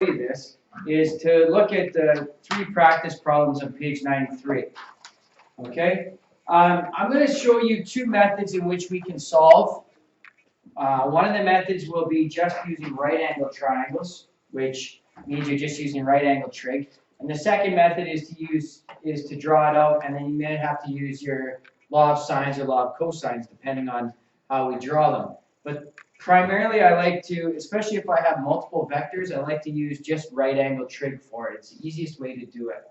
you this is to look at the 3 practice problems on page 93. Okay? I'm going to show you 2 methods in which we can solve. One of the methods will be just using right-angled triangles, which means you're just using right-angled trig. And the second method is to draw it out, and then you may have to use your law of sines or law of cosines, depending on how we draw them. But primarily, I like to, especially if I have multiple vectors, I like to use just right-angled trig for it. It's the easiest way to do it.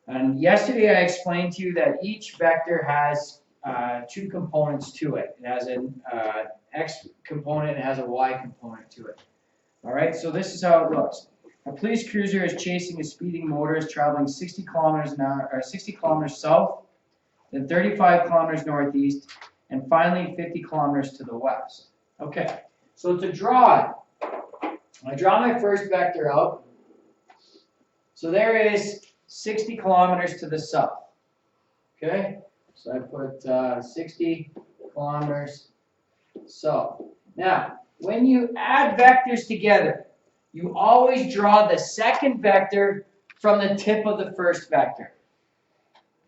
And yesterday, I explained to you that each vector has 2 components to it. It has an x component, it has a y component to it. All right, so this is how it looks. A police cruiser is chasing a speeding motorist traveling 60 kilometers an hour, or 60 kilometers south, then 35 kilometers northeast, and finally 50 kilometers to the west. Okay, so to draw it, I draw my first vector out. So there is 60 kilometers to the south. Okay, so I put 60 kilometers south. Now, when you add vectors together, you always draw the second vector from the tip of the first vector.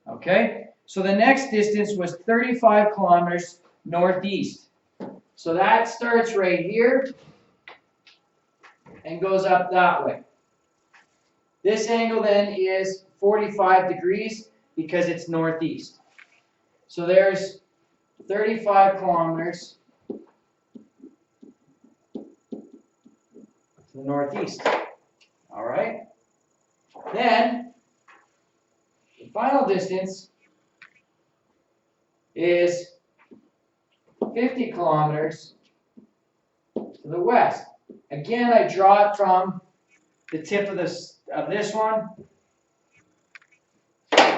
Okay? So the next distance was 35 kilometers northeast. So that starts right here and goes up that way. This angle then is 45 degrees because it's northeast. So there's 35 kilometers to the northeast. All right? Then, the final distance is 50 kilometers to the west. Again, I draw it from the tip of this one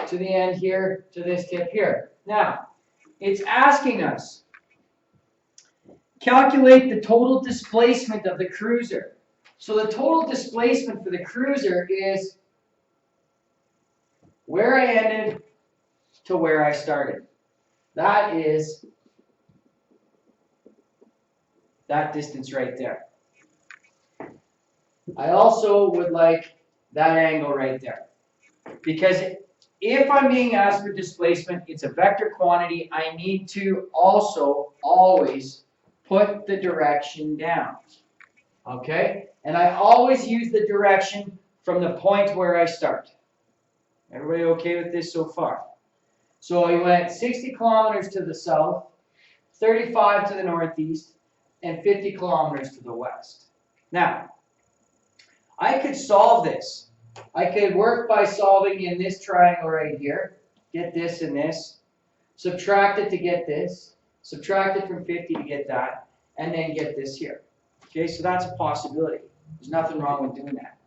to the end here, to this tip here. Now, it's asking us, calculate the total displacement of the cruiser. So the total displacement for the cruiser is where I ended to where I started. That is that distance right there. I also would like that angle right there. Because if I'm being asked for displacement, it's a vector quantity, I need to also always put the direction down. Okay? And I always use the direction from the point where I start. Everybody okay with this so far? So I went 60 kilometers to the south, 35 to the northeast, and 50 kilometers to the west. Now, I could solve this. I could work by solving in this triangle right here. Get this and this. Subtract it to get this. Subtract it from 50 to get that. And then get this here. Okay, so that's a possibility. There's nothing wrong with doing that.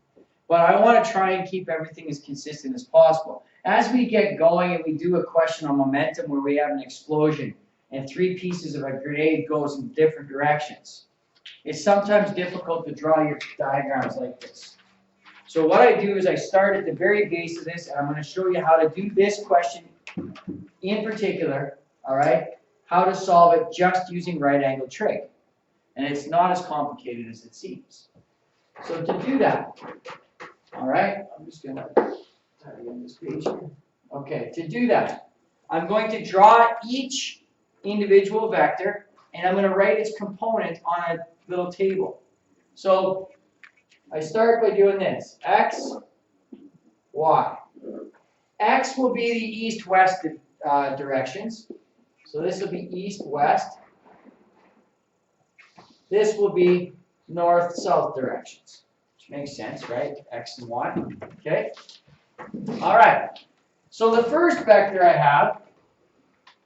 But I want to try and keep everything as consistent as possible. As we get going and we do a question on momentum where we have an explosion and 3 pieces of a grenade goes in different directions, it's sometimes difficult to draw your diagrams like this. So what I do is I start at the very base of this, and I'm going to show you how to do this question in particular, all right? How to solve it just using right-angled trig. And it's not as complicated as it seems. So to do that, all right, I'm just going to tidy on this page here. Okay, to do that, I'm going to draw each individual vector, and I'm going to write its component on a little table. So I start by doing this. X, Y. X will be the east-west directions. So this will be east-west. This will be north-south directions. Which makes sense, right? X and Y. Okay? All right. So the first vector I have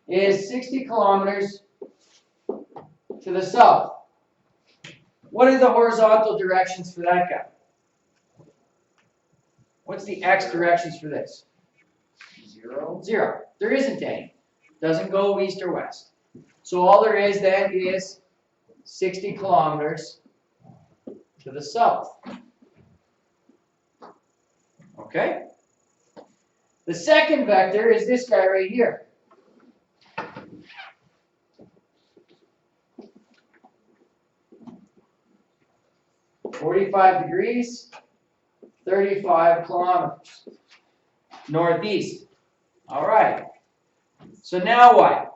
is 60 kilometers to the south. What are the horizontal directions for that guy? What's the x directions for this? 0. 0. There isn't any. Doesn't go east or west. So all there is then is 60 kilometers to the south. Okay? The second vector is this guy right here. 45 degrees, 35 kilometers. Northeast. All right. So now what?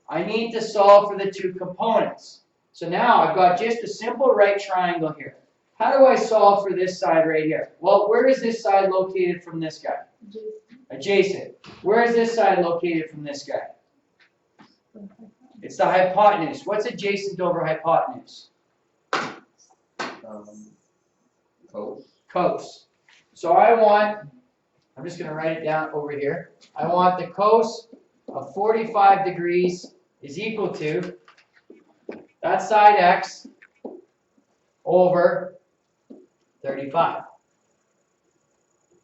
I need to solve for the two components. So now I've got just a simple right triangle here. How do I solve for this side right here? Well, where is this side located from this guy? Adjacent. Where is this side located from this guy? It's the hypotenuse. What's adjacent over hypotenuse? Cos. Cos. So I want, I'm just going to write it down over here. I want the cos of 45 degrees is equal to that side x over 35.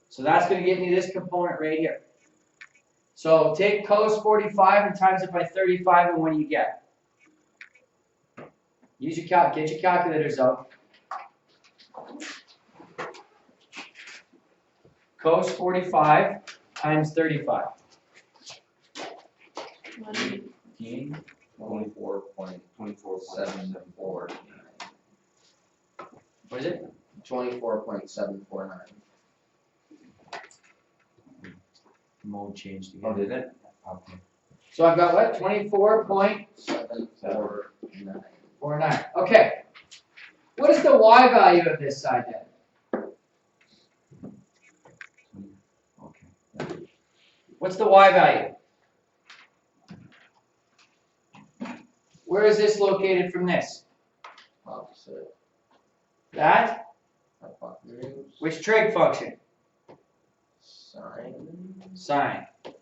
So that's going to give me this component right here. So take cos 45 and times it by 35, and what do you get? Use your get your calculators out. Cos 45 times 35. 24.749. What is it? 24.749. Mode changed again. Oh, did it? Okay. So I've got what? 24.749. 24.49. Okay. What is the y value of this side then? Okay. What's the y value? Where is this located from this? Opposite. That? Hypotenuse. Which trig function? Sine. Sine. Is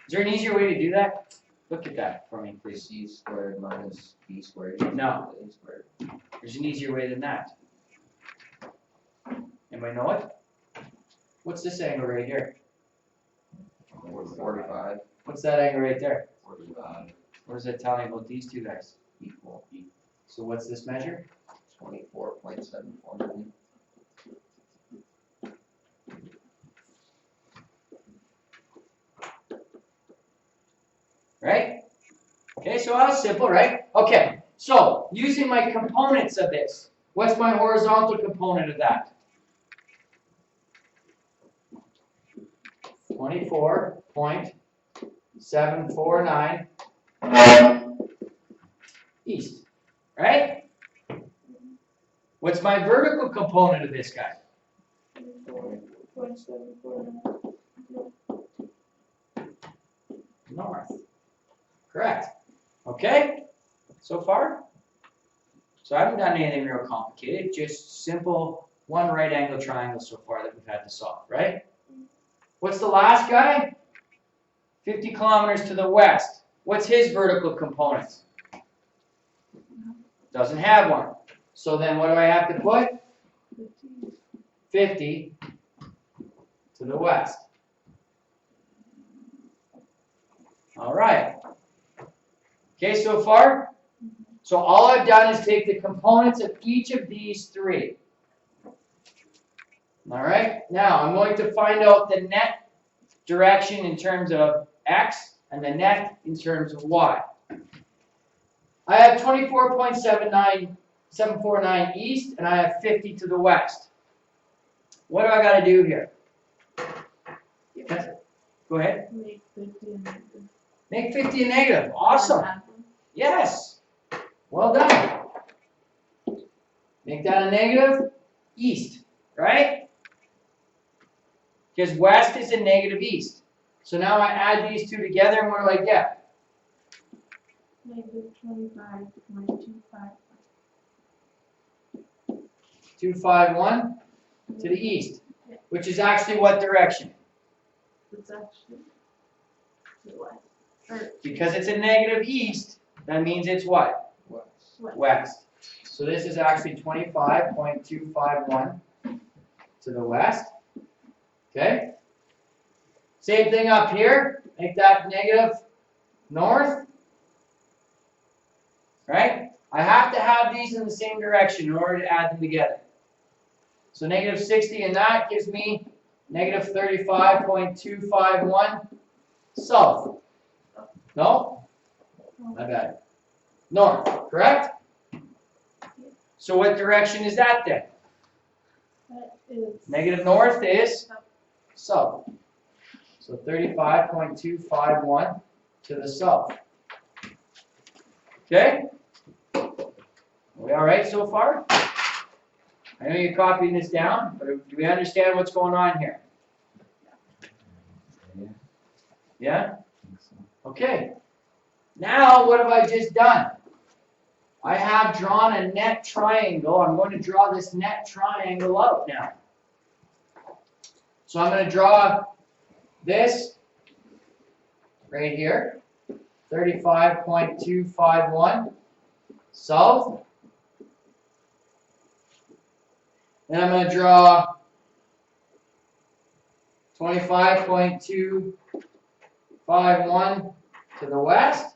there an easier way to do that? Look at that for me, please. C squared minus B squared. No. A squared. There's an easier way than that. Anybody know it? What's this angle right here? 45. What's that angle right there? 45. What does that tell me about these two guys? Equal. So what's this measure? 24.749. Right? Okay, so that was simple, right? Okay, so using my components of this, what's my horizontal component of that? 24.749 east, right? What's my vertical component of this guy? 24.749. North. Correct. Okay? So far? So I haven't done anything real complicated, just simple one right angle triangle so far that we've had to solve, right? What's the last guy? 50 kilometers to the west. What's his vertical component? Doesn't have one. So then what do I have to put? 50 to the west. All right. Okay, so far? So all I've done is take the components of each of these three. All right, now I'm going to find out the net direction in terms of x and the net in terms of y. I have 24.749 east and I have 50 to the west. What do I got to do here? Go ahead. Make 50 and negative. Make 50 a negative. Awesome. Yes. Well done. Make that a negative east, right? Because west is a negative east. So now I add these two together, and what do I get? Negative 25.25. 251 to the east, which is actually what direction? It's actually the west. Or Because it's a negative east, that means it's what? West. west. West. So this is actually 25.251 to the west. Okay? Same thing up here. Make that negative north. Right? I have to have these in the same direction in order to add them together. So negative 60 and that gives me negative 35.251 south. No? My bad. North, correct? So what direction is that then? That is. Negative north is south. So 35.251 to the south. Okay? Are we all right so far? I know you're copying this down, but do we understand what's going on here? Yeah? Okay. Now, what have I just done? I have drawn a net triangle. I'm going to draw this net triangle out now. So I'm going to draw this right here, 35.251 south. Then I'm going to draw 25.251 to the west.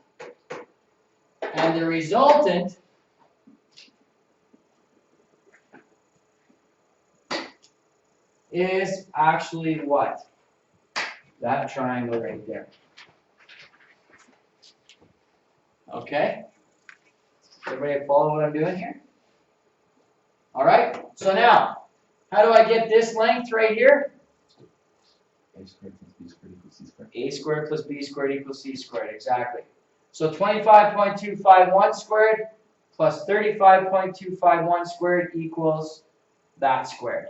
And the resultant is actually what? That triangle right there. Okay? Everybody follow what I'm doing here? All right? So now, how do I get this length right here? A squared plus B squared equals C squared. A squared plus B squared equals C squared, exactly. So 25.251 squared plus 35.251 squared equals that squared.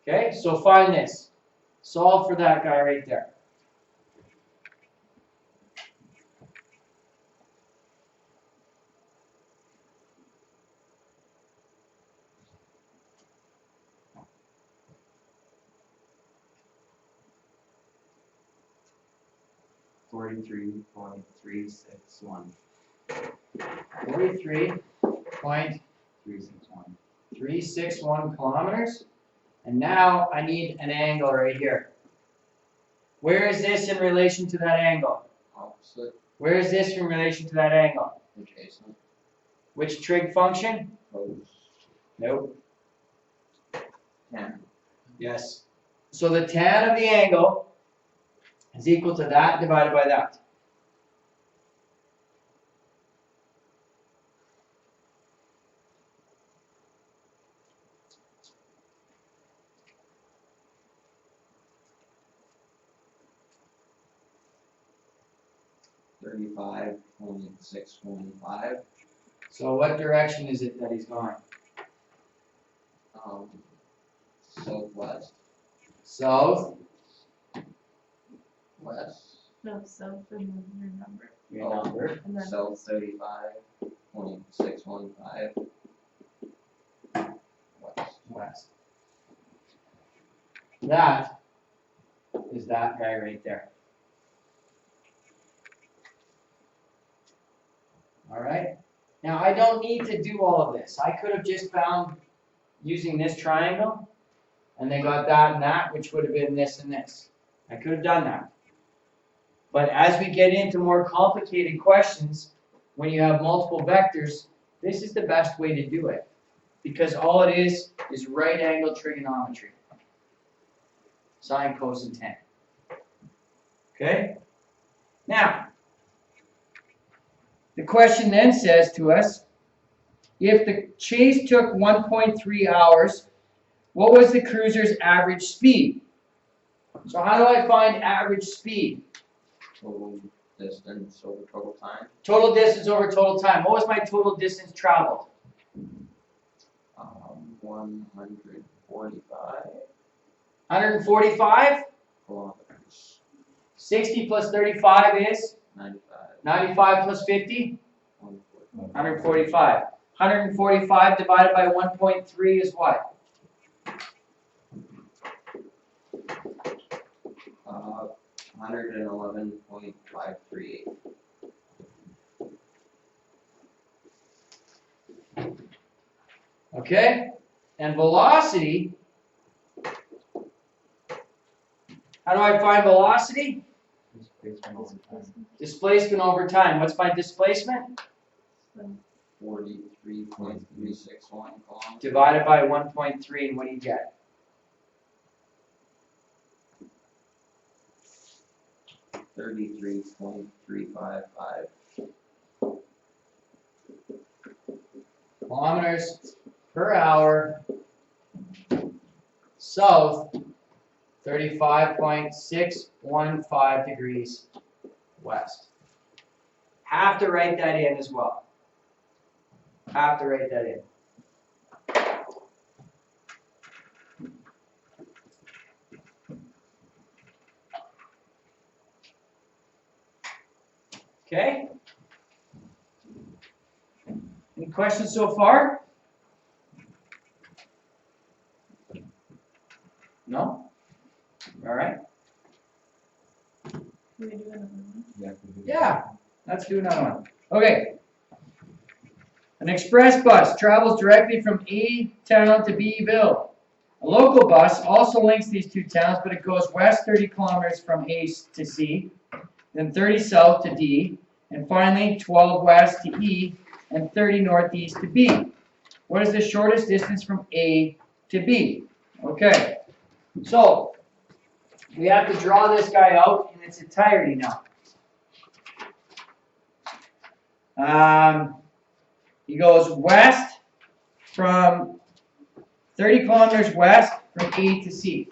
Okay, so find this. Solve for that guy right there. $43.361. 43.361 kilometers. And now I need an angle right here. Where is this in relation to that angle? Opposite, Where is this in relation to that angle? adjacent, Which trig function? opposed, Nope. tan. Yes. So the tan of the angle is equal to that divided by that. $35.615. So what direction is it that he's going? Southwest, South. west, No, south and then your number. Your number. And then south 35.615. West. West. That is that guy right there. All right. Now I don't need to do all of this. I could have just found using this triangle, and they got that and that, which would have been this and this. I could have done that. But as we get into more complicated questions, when you have multiple vectors, this is the best way to do it. Because all it is right angle trigonometry. Sine, cosine, tan. Okay? Now, the question then says to us, if the chase took 1.3 hours, what was the cruiser's average speed? So how do I find average speed? Total distance over total time. Total distance over total time. What was my total distance traveled? 145 145? kilometers. 60 plus 35 is? 95. 95 plus 50? 145. 145. 145 divided by 1.3 is what? 111.538. Okay? And velocity, how do I find velocity? Displacement over time. What's my displacement? 43.361 kilometers. Divided by 1.3, and what do you get? $33.355. Kilometers per hour south 35.615 degrees west. Have to write that in as well. Have to write that in. Okay? Any questions so far? No? All right. Can we do another one? Yeah, let's do another one. Okay. An express bus travels directly from A town to B-ville. A local bus also links these two towns, but it goes west 30 kilometers from A to C, then 30 south to D, and finally 12 west to E, and 30 northeast to B. What is the shortest distance from A to B? Okay, so we have to draw this guy out in its entirety now. He goes west from 30 kilometers west from A to C.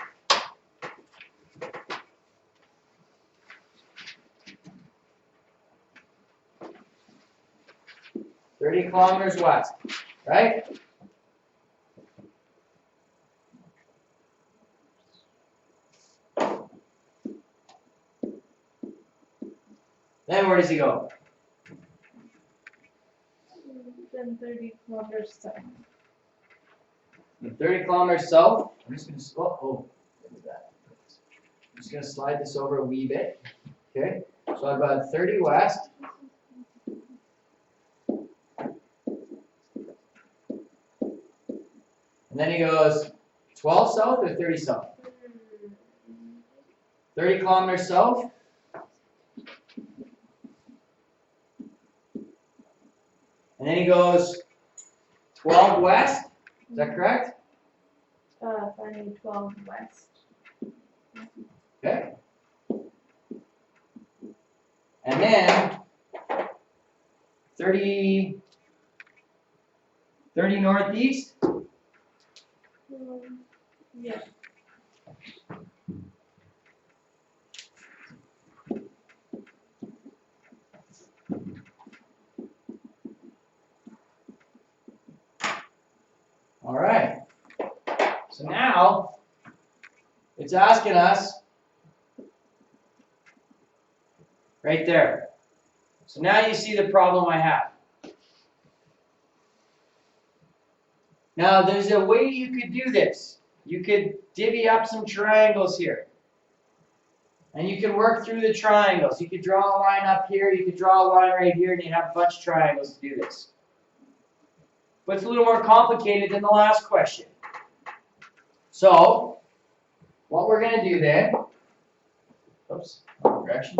Kilometers west, right? Then where does he go? Then 30 kilometers south. 30 kilometers south. I'm just going to look at that. I'm just going to slide this over a wee bit. Okay, so I've got 30 west. And then he goes 12 south or 30 south? 30 kilometers south. And then he goes 12 west. Is that correct? Finding 12 west. Okay. And then 30 northeast. Yeah. All right. So now it's asking us right there. So now you see the problem I have. Now there's a way you could do this. You could divvy up some triangles here. And you can work through the triangles. You could draw a line up here, you could draw a line right here, and you'd have a bunch of triangles to do this. But it's a little more complicated than the last question. So, what we're going to do then, oops, wrong direction,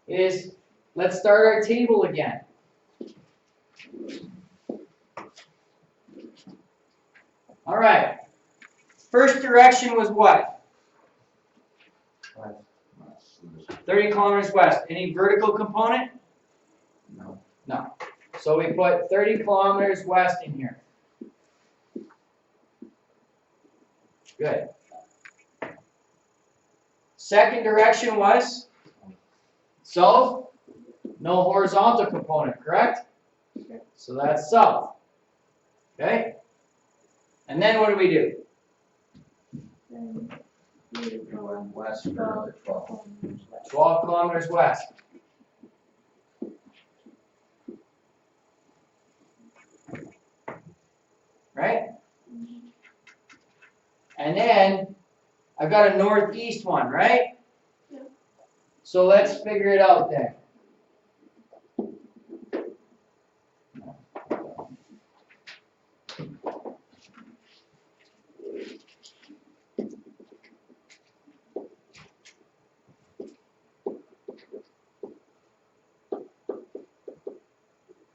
is let's start our table again. All right. First direction was what? 30 kilometers west. Any vertical component? No. No. So we put 30 kilometers west in here. Good. Second direction was south. No horizontal component, correct? Sure. So that's south. Okay? And then what do we do? Then you go West for another 12. kilometers west. 12 kilometers west. Right? And then I've got a northeast one, right? Yeah. So let's figure it out then.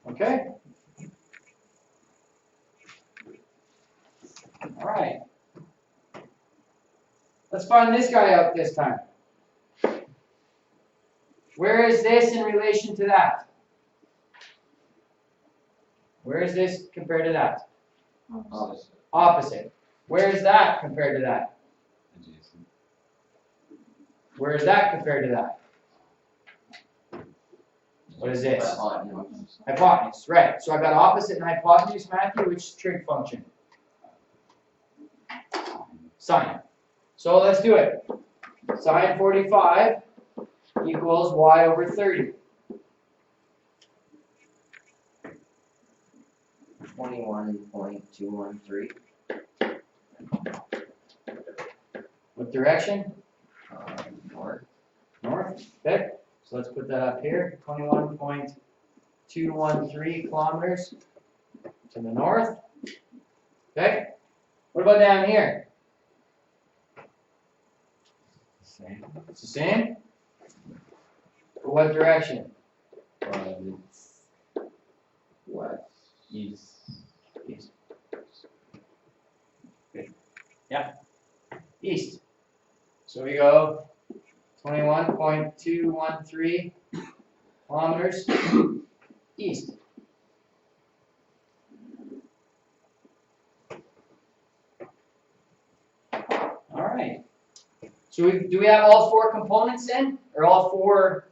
Okay? All right. Let's find this guy out this time. Where is this in relation to that? Where is this compared to that? Opposite. Opposite. Where is that compared to that? Adjacent. Where is that compared to that? What is this? Hypotenuse. Hypotenuse, right. So I've got opposite and hypotenuse, Matthew. Which trig function? Sine. So let's do it. Sine 45 equals y over 30. 21.213. What direction? North. North. Okay. So let's put that up here. 21.213 kilometers to the north. Okay. What about down here? Same. It's the same. But what direction? It's West. east. East. Good. Yeah. East. So we go 21.213 kilometers east. All right. So do we have all four components then? Or all four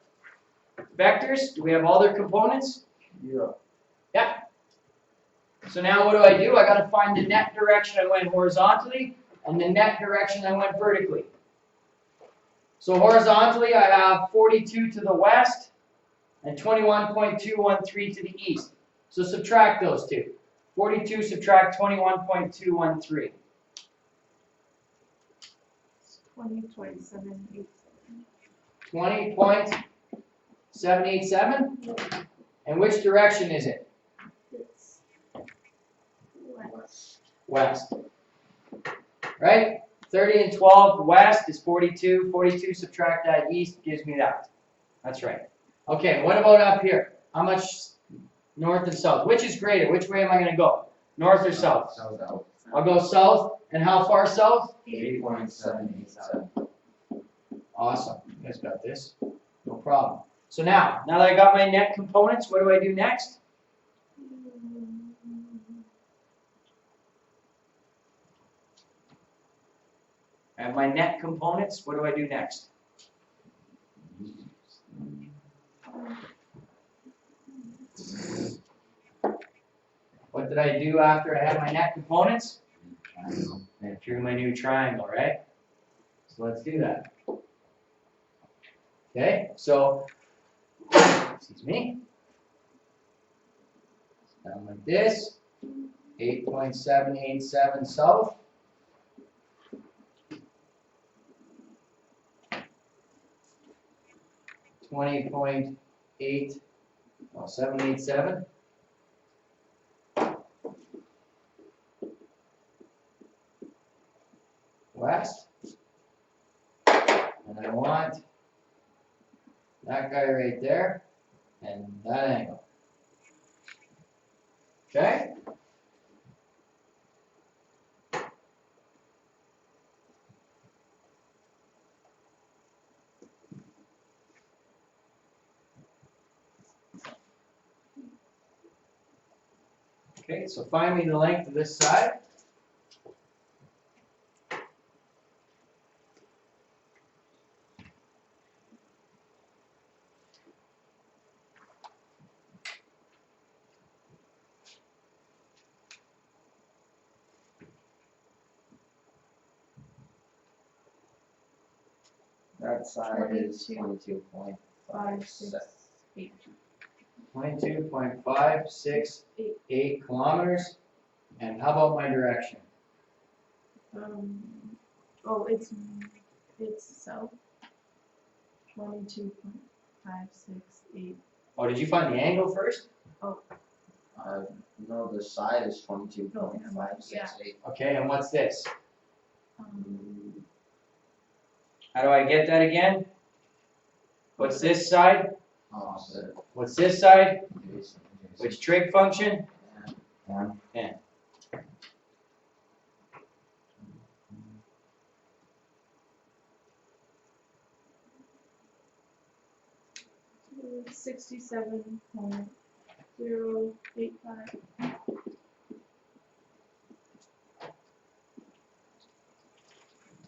vectors? Do we have all their components? Yeah. Yeah. So now what do? I got to find the net direction I went horizontally and the net direction I went vertically. So horizontally, I have 42 to the west and 21.213 to the east. So subtract those two. 42 subtract 21.213. 20.787. 20.787? And which direction is it? It's west. West. Right? 30 and 12 west is 42. 42 subtract that east gives me that. That's right. Okay, what about up here? How much north and south? Which is greater? Which way am I going to go? North or south? South. I'll go south. And how far south? 8.787. Awesome. You guys got this. No problem. So now that I got my net components, what do I do next? I have my net components. What do I do next? What did I do after I had my net components? Triangle. I drew my new triangle, right? So let's do that. Okay, so, excuse me. Down like this. 8.787 south. $20.787. West. And I want that guy right there and that angle. Okay? Okay, so find me the length of this side. That side is 22.56. 568. 22.568 kilometers. And how about my direction? Oh, it's south. 22.568. Oh, did you find the angle first? No, the side is 22.568. Okay, and what's this? Um, How do I get that again? What's this side? Opposite. What's this side? Adjacent. Which trig function? One. N. 67.085.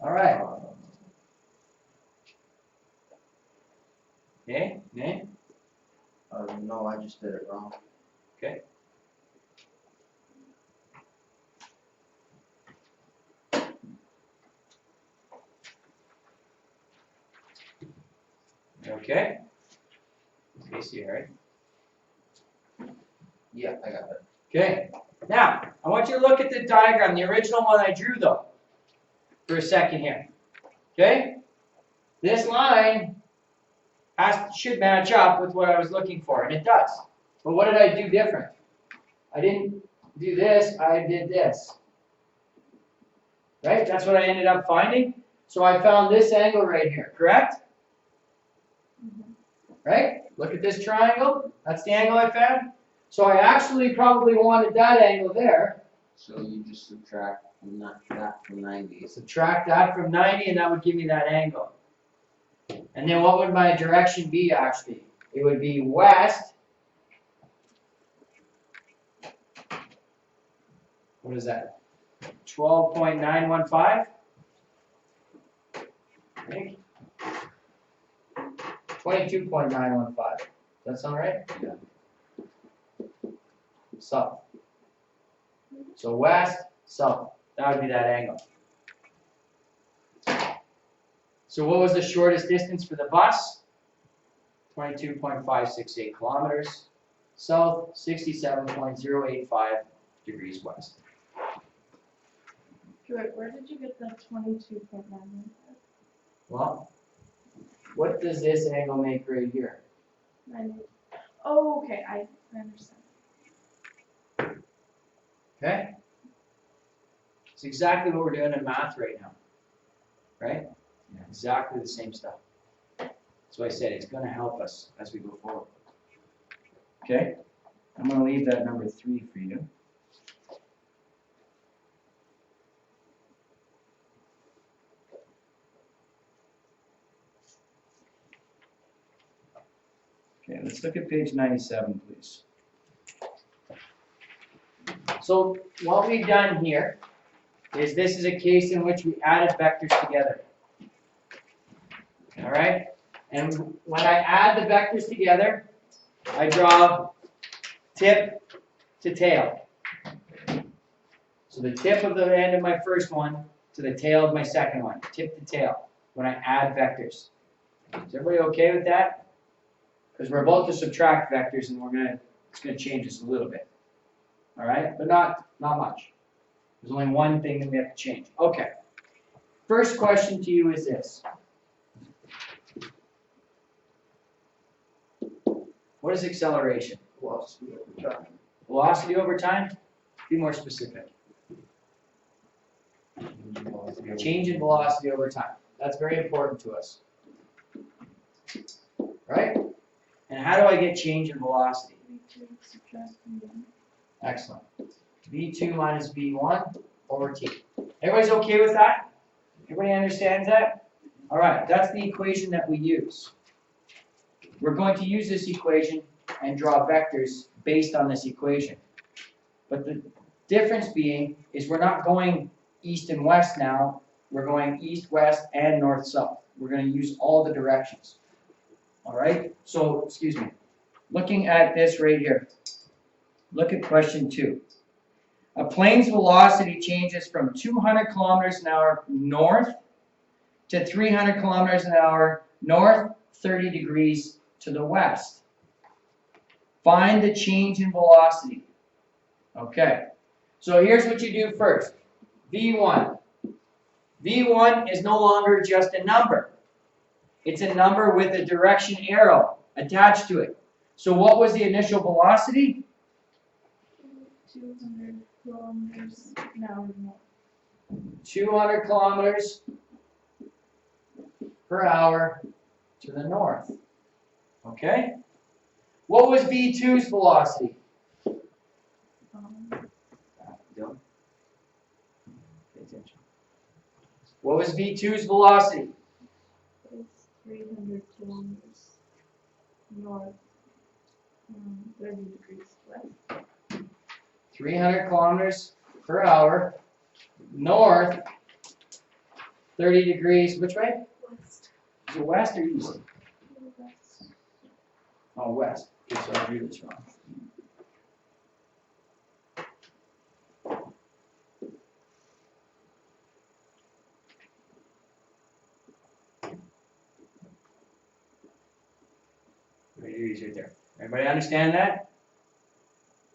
All right. Okay, name? No, I just did it wrong. Okay. Okay. Casey, all right? Yeah, I got it. Okay. Now, I want you to look at the diagram, the original one I drew though, for a second here. Okay? This line should match up with what I was looking for, and it does. But what did I do different? I didn't do this, I did this. Right? That's what I ended up finding. So I found this angle right here, correct? Right? Look at this triangle. That's the angle I found. So I actually probably wanted that angle there. So you just subtract that from 90. Subtract that from 90 and that would give me that angle. And then what would my direction be actually? It would be west. What is that? 12.915? I think. 22.915. Does that sound right? Yeah. South. So west, south. That would be that angle. So what was the shortest distance for the bus? 22.568 kilometers. South, 67.085 degrees west. Wait, where did you get the 22.9? Well, what does this angle make right here? Oh, okay, I understand. Okay? It's exactly what we're doing in math right now. Right? Yeah. Exactly the same stuff. That's why I said it's going to help us as we go forward. Okay? I'm going to leave that number 3 for you. Okay, let's look at page 97, please. So what we've done here is this is a case in which we added vectors together. All right? And when I add the vectors together, I draw tip to tail. So the tip of the end of my first one to the tail of my second one, tip to tail, when I add vectors. Is everybody okay with that? Because we're about to subtract vectors and it's gonna change this a little bit. All right, but not much. There's only one thing that we have to change. Okay. First question to you is this. What is acceleration? Velocity over time. Velocity over time? Be more specific. Change in velocity over time. That's very important to us. Right? And how do I get change in velocity? Excellent. V2 minus V1 over T. Everybody's okay with that? Everybody understands that? All right, that's the equation that we use. We're going to use this equation and draw vectors based on this equation. But the difference being is we're not going east and west now. We're going east, west, and north, south. We're going to use all the directions. All right? So, excuse me. Looking at this right here. Look at question 2. A plane's velocity changes from 200 kilometers an hour north to 300 kilometers an hour north, 30 degrees to the west. Find the change in velocity. Okay. So here's what you do first. V1. V1 is no longer just a number. It's a number with a direction arrow attached to it. So what was the initial velocity? 200 kilometers an hour more. 200 kilometers per hour to the north. Okay? What was V2's velocity? Dylan? Pay attention. What was V2's velocity? It's 300 kilometers north, 30 degrees west. 300 kilometers per hour north, 30 degrees, which way? West. Is it west or east? West. Oh, west. Okay, so I drew this wrong. Degrees right there. Everybody understand that?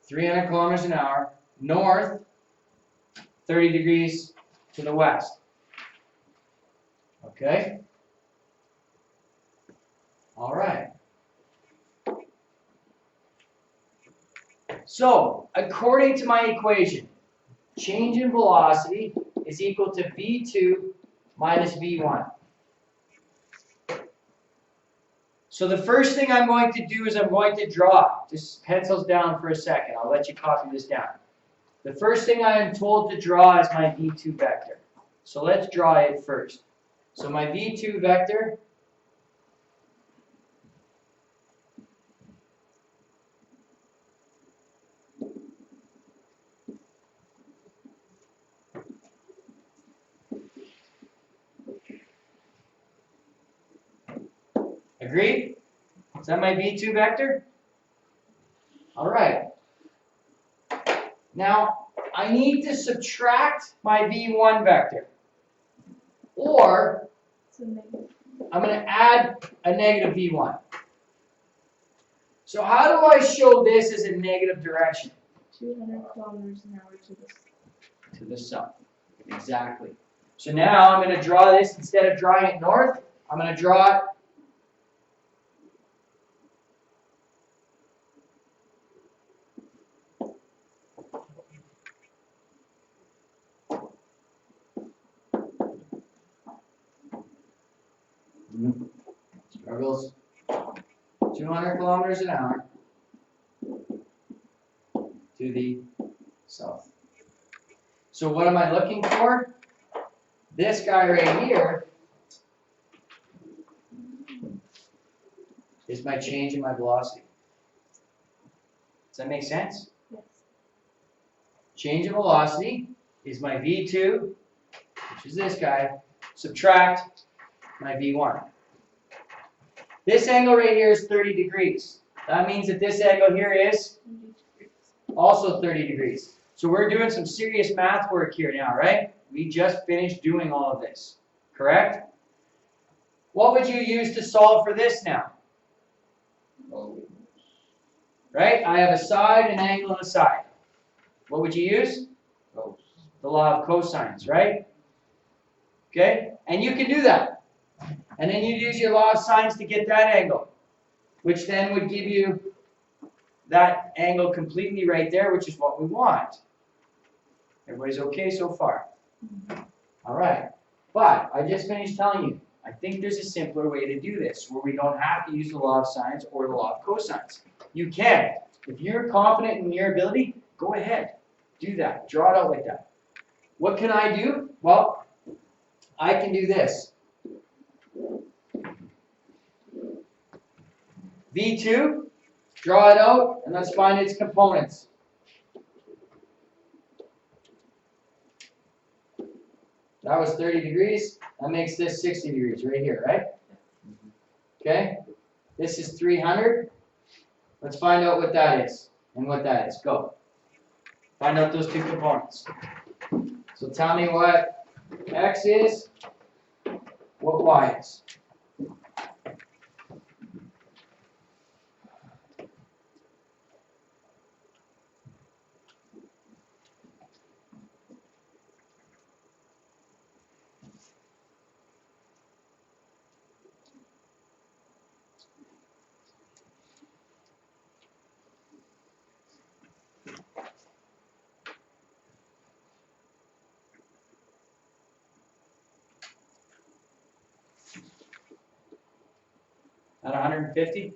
300 kilometers an hour, north, 30 degrees to the west. Okay? All right. So, according to my equation, change in velocity is equal to v2 minus v1. So the first thing I'm going to do is I'm going to draw. Just pencils down for a second. I'll let you copy this down. The first thing I am told to draw is my v2 vector. So let's draw it first. So my v2 vector agreed? Is that my v2 vector? All right. Now, I need to subtract my v1 vector. Or, So negative. I'm going to add a negative v1. So how do I show this as a negative direction? 200 kilometers an hour to the To the south. Exactly. So now I'm going to draw this, instead of drawing it north, I'm going to draw it struggles 200 kilometers an hour to the south. So what am I looking for? This guy right here is my change in my velocity. Does that make sense? yes. Change in velocity is my v2, which is this guy, subtract my v1. This angle right here is 30 degrees. That means that this angle here is 70 degrees. also 30 degrees. So we're doing some serious math work here now, right? We just finished doing all of this, correct? What would you use to solve for this now? Oh, Right? I have a side, an angle, and a side. What would you use? close. The law of cosines, right? Okay? And you can do that. And then you use your law of sines to get that angle, which then would give you that angle completely right there, which is what we want. Everybody's okay so far? All right. But I just finished telling you, I think there's a simpler way to do this, where we don't have to use the law of sines or the law of cosines. You can. If you're confident in your ability, go ahead. Do that. Draw it out like that. What can I do? Well, I can do this. V2, draw it out, and let's find its components. That was 30 degrees. That makes this 60 degrees right here, right? Okay? This is 300. Let's find out what that is and what that is. Go. Find out those two components. So tell me what x is, what y is. At 150?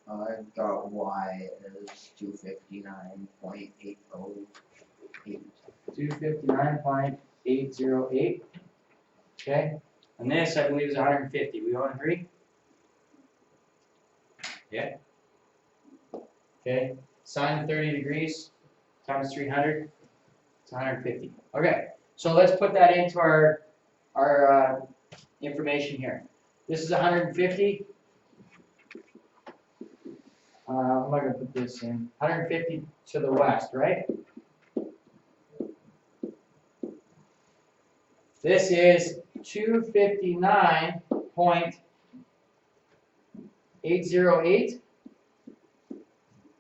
I've got Y as 259.808. 259.808. Okay? And this, I believe, is 150. We all agree? Yeah? Okay. Sine of 30 degrees times 300. It's 150. Okay. So let's put that into our information here. This is 150. How am I gonna put this in? 150 to the west, right? This is 259.808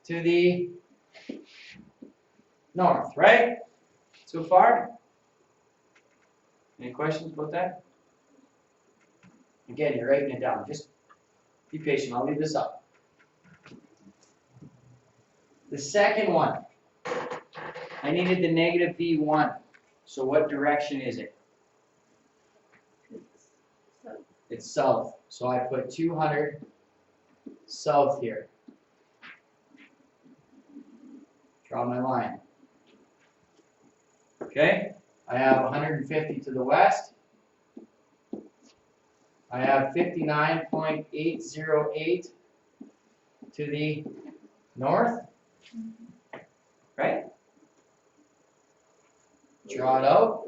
to the north, right? So far? Any questions about that? Again, you're writing it down. Just be patient. I'll leave this up. The second one, I needed the negative V1. So what direction is it? So, It's south. So I put 200 south here. Draw my line. Okay? I have 150 to the west. I have 59.808 to the north. Right? Draw it out.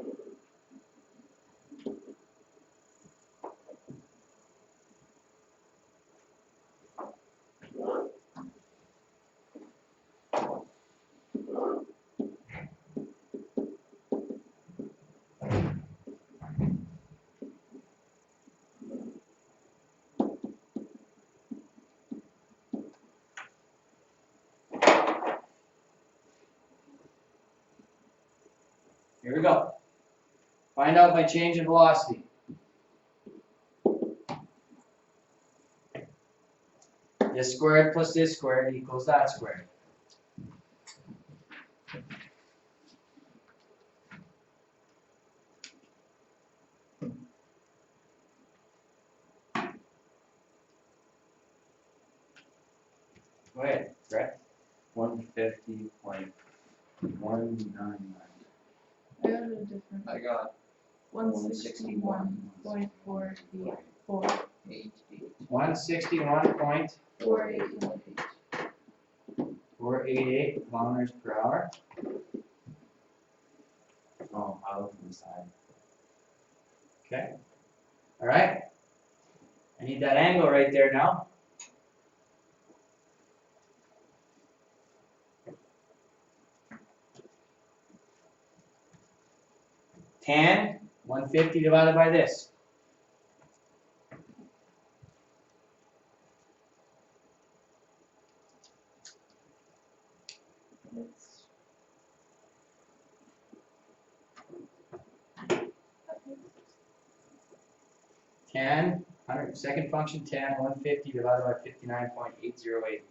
Here we go. Find out my change in velocity. This squared plus this squared equals that squared. Go ahead, Brett. 150.199. I got a different. I got 161.484. 161.488 kilometers per hour. Oh, out from the side. Okay. All right. I need that angle right there now. Tan 150 divided by this. It's Tan, second function, tan 150 divided by 59.808.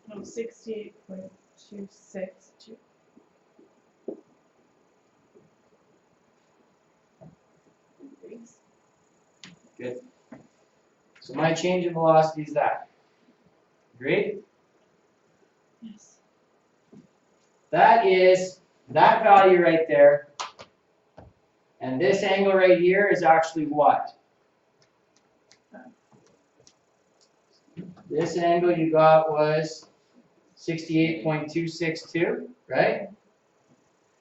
no 68.262. Degrees. Good. So my change in velocity is that. Agreed? Yes. That is that value right there. And this angle right here is actually what? This angle you got was 68.262, right?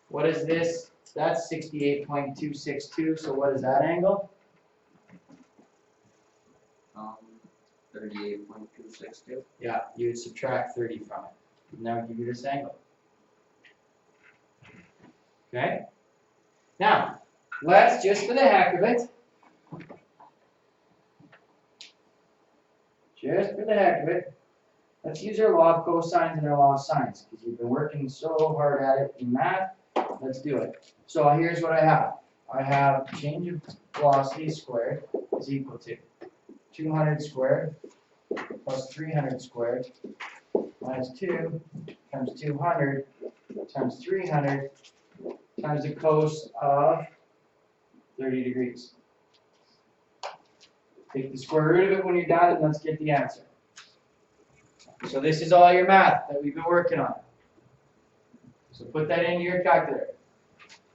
What is this? That's 68.262, so what is that angle? 38.262. Yeah, you would subtract 30 from it. And that would give you this angle. Okay? Now, let's, just for the heck of it, let's use our law of cosines and our law of sines, because you've been working so hard at it in math. Let's do it. So here's what I have. I have change of velocity squared is equal to 200 squared plus 300 squared minus 2 times 200 times 300 times the cos of 30 degrees. Take the square root of it when you're done, and let's get the answer. So this is all your math that we've been working on. So put that into your calculator.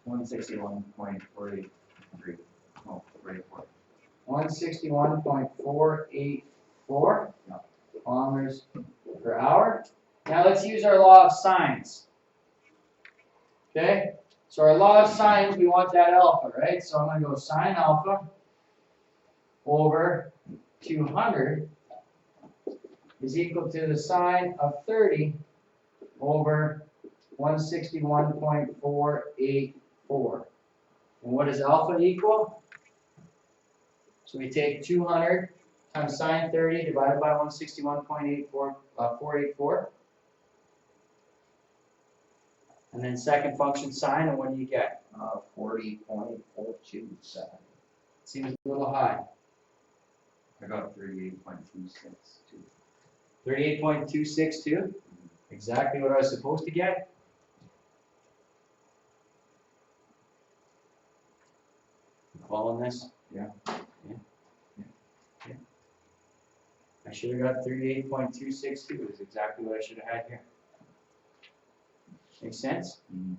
161.483. Oh, 44. 161.484 kilometers per hour. Now let's use our law of sines. Okay, so our law of sines, we want that alpha, right? So I'm going to go sine alpha over 200 is equal to the sine of 30 over 161.484. And what does alpha equal? So we take 200 times sine 30 divided by 161.484. And then second function sine, and what do you get? 40.427. Seems a little high. I got 38.262. 38.262. Exactly what I was supposed to get. You following this? Yeah. I should have got 38.262. Is exactly what I should have had here. Make sense? Mhm.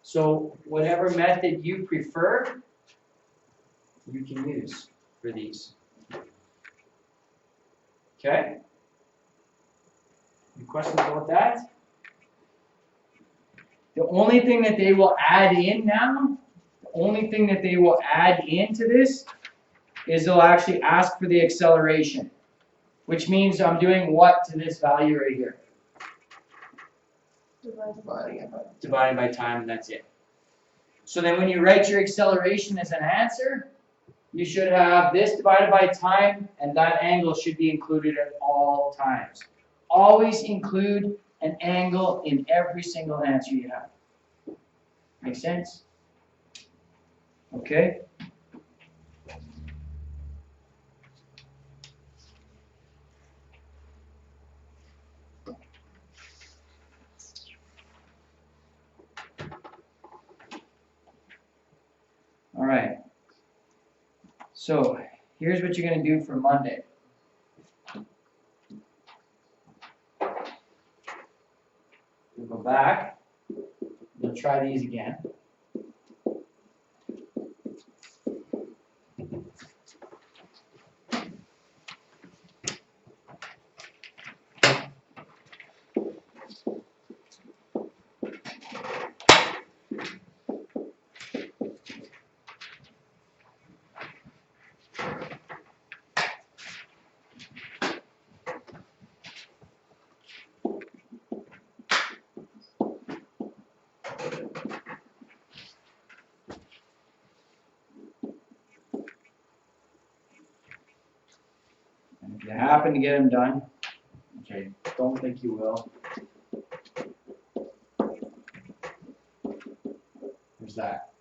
So whatever method you prefer, you can use for these. Okay? Any questions about that? The only thing that they will add in now, the only thing that they will add into this is they'll actually ask for the acceleration, which means I'm doing what to this value right here? Divided by time, and that's it. So then when you write your acceleration as an answer, you should have this divided by time, and that angle should be included at all times. Always include an angle in every single answer you have. Make sense? Okay? All right. So here's what you're going to do for Monday. You'll go back. You'll try these again. And if you happen to get them done, which I don't think you will, there's that.